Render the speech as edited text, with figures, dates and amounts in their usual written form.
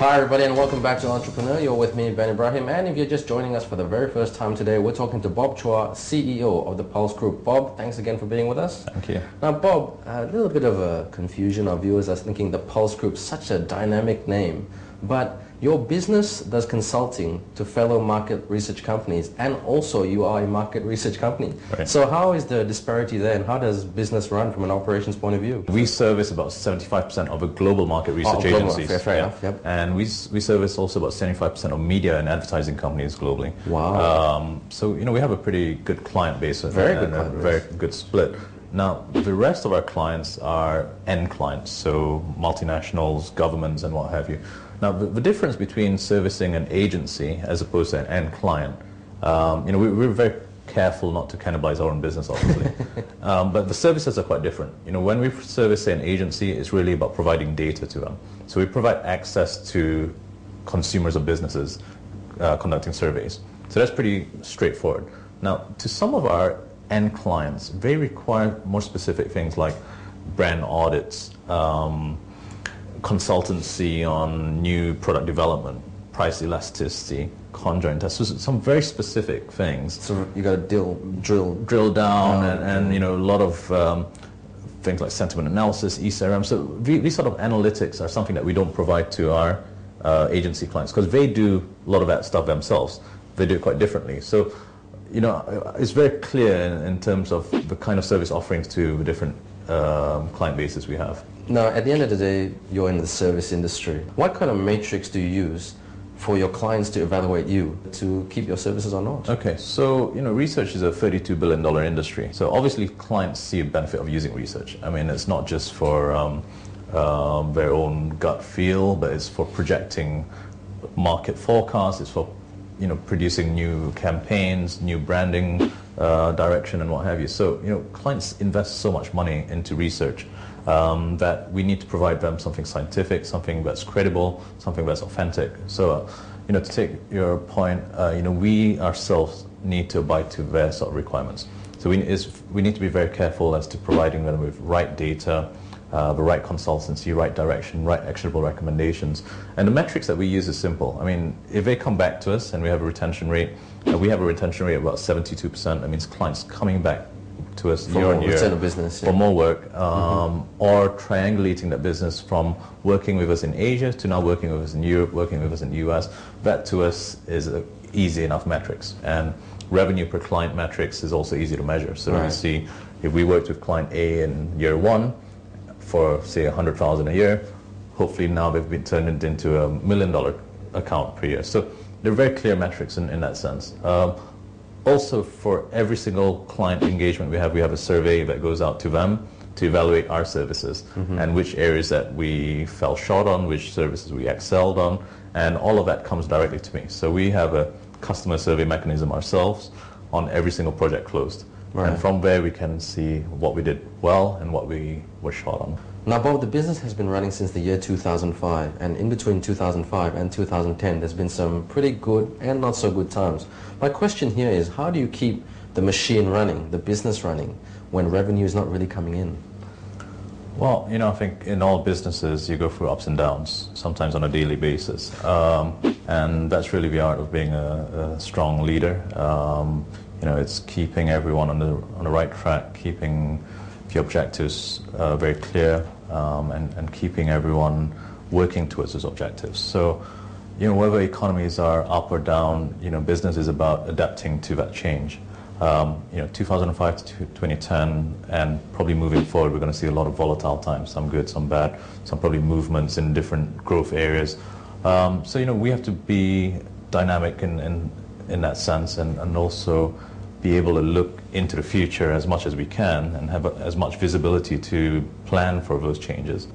Hi everybody and welcome back to Entrepreneur. You're with me, Ben Ibrahim, and if you're just joining us for the very first time today, we're talking to Bob Chua, CEO of the Pulse Group. Bob, thanks again for being with us. Thank you. Now Bob, a little bit of a confusion. Our viewers are thinking the Pulse Group, such a dynamic name, but your business does consulting to fellow market research companies, and also you are a market research company. Right. So how is the disparity there, and how does business run from an operations point of view? We service about 75% of a global market research agencies. Fair enough, yep. And we service also about 75% of media and advertising companies globally. Wow. So, we have a pretty good client base. Very good and client a base. very good split. Now, the rest of our clients are end clients, so multinationals, governments, and what have you. Now, the difference between servicing an agency as opposed to an end client, we're very careful not to cannibalize our own business, obviously. But the services are quite different. When we service an agency, it's really about providing data to them. So we provide access to consumers or businesses conducting surveys. So that's pretty straightforward. Now, to some of our end clients, they require more specific things like brand audits, consultancy on new product development, price elasticity, conjoint tests, so some very specific things. So you got to drill down, and a lot of things like sentiment analysis, ECRM. So these sort of analytics are something that we don't provide to our agency clients because they do a lot of that stuff themselves. They do it quite differently. So it's very clear in terms of the kind of service offerings to the different client bases we have. Now, at the end of the day, you're in the service industry. What kind of matrix do you use for your clients to evaluate you to keep your services or not? Okay, so research is a $32 billion industry. So obviously clients see a benefit of using research. I mean, it's not just for their own gut feel, but it's for projecting market forecasts, it's for producing new campaigns, new branding direction and what have you. So clients invest so much money into research that we need to provide them something scientific, something that's credible, something that's authentic. So to take your point, we ourselves need to abide to their sort of requirements. So we need to be very careful as to providing them with right data, the right consultancy, right direction, right actionable recommendations. And the metrics that we use is simple. I mean, if they come back to us and we have a retention rate, we have a retention rate of about 72%. That means clients coming back to us year on year for more work, or triangulating that business from working with us in Asia to now working with us in Europe, working with us in the US. That to us is easy enough metrics. And revenue per client metrics is also easy to measure. So you see, if we worked with client A in year one, for say $100,000 a year, hopefully now they've been turned into $1 million account per year. So they're very clear metrics in that sense. Also, for every single client engagement we have a survey that goes out to them to evaluate our services and which areas that we fell short on, which services we excelled on, and all of that comes directly to me. So we have a customer survey mechanism ourselves on every single project closed. Right. And from there we can see what we did well and what we were short on. Now Bob, the business has been running since the year 2005, and in between 2005 and 2010 there's been some pretty good and not so good times. My question here is, how do you keep the machine running, the business running, when revenue is not really coming in? Well, I think in all businesses you go through ups and downs, sometimes on a daily basis. And that's really the art of being a strong leader. It's keeping everyone on the right track, keeping the objectives very clear, and keeping everyone working towards those objectives. So, whether economies are up or down, business is about adapting to that change. 2005 to 2010, and probably moving forward, we're going to see a lot of volatile times, some good, some bad, some probably movements in different growth areas. So, we have to be dynamic in that sense, and also be able to look into the future as much as we can and have as much visibility to plan for those changes.